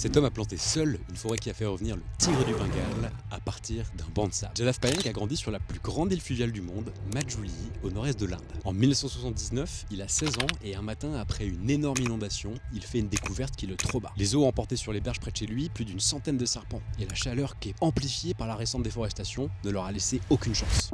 Cet homme a planté seul une forêt qui a fait revenir le tigre du Bengale à partir d'un banc de sable. Jadav Payeng a grandi sur la plus grande île fluviale du monde, Majuli, au nord-est de l'Inde. En 1979, il a 16 ans et un matin, après une énorme inondation, il fait une découverte qui le troba. Les eaux ont emporté sur les berges près de chez lui plus d'une centaine de serpents, et la chaleur qui est amplifiée par la récente déforestation ne leur a laissé aucune chance.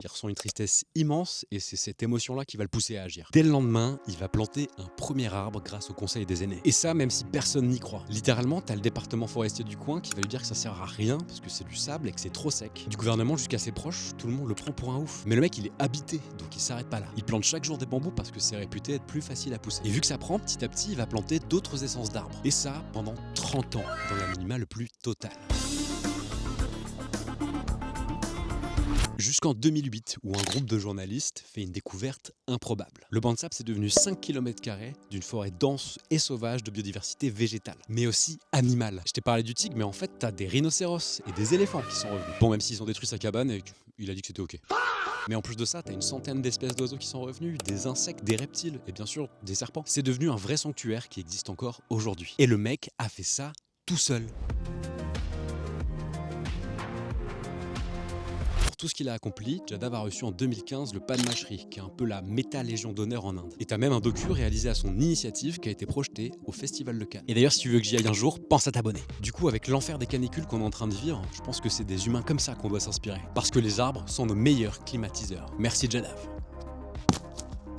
Il ressent une tristesse immense et c'est cette émotion-là qui va le pousser à agir. Dès le lendemain, il va planter un premier arbre grâce au conseil des aînés. Et ça, même si personne n'y croit. Littéralement, t'as le département forestier du coin qui va lui dire que ça sert à rien parce que c'est du sable et que c'est trop sec. Du gouvernement jusqu'à ses proches, tout le monde le prend pour un ouf. Mais le mec, il est habité, donc il s'arrête pas là. Il plante chaque jour des bambous parce que c'est réputé être plus facile à pousser. Et vu que ça prend, petit à petit, il va planter d'autres essences d'arbres. Et ça, pendant 30 ans, dans l'anonymat le plus total. Jusqu'en 2008, où un groupe de journalistes fait une découverte improbable. Le banc de sable, c'est devenu 5 km² d'une forêt dense et sauvage de biodiversité végétale, mais aussi animale. Je t'ai parlé du tigre, mais en fait, t'as des rhinocéros et des éléphants qui sont revenus. Bon, même s'ils ont détruit sa cabane et qu'il a dit que c'était ok. Mais en plus de ça, t'as une centaine d'espèces d'oiseaux qui sont revenus, des insectes, des reptiles et bien sûr des serpents. C'est devenu un vrai sanctuaire qui existe encore aujourd'hui. Et le mec a fait ça tout seul. Tout ce qu'il a accompli, Jadav a reçu en 2015 le Padma Shri, qui est un peu la méta-légion d'honneur en Inde. Et t'as même un docu réalisé à son initiative qui a été projeté au Festival de Cannes. Et d'ailleurs, si tu veux que j'y aille un jour, pense à t'abonner. Du coup, avec l'enfer des canicules qu'on est en train de vivre, je pense que c'est des humains comme ça qu'on doit s'inspirer. Parce que les arbres sont nos meilleurs climatiseurs. Merci Jadav.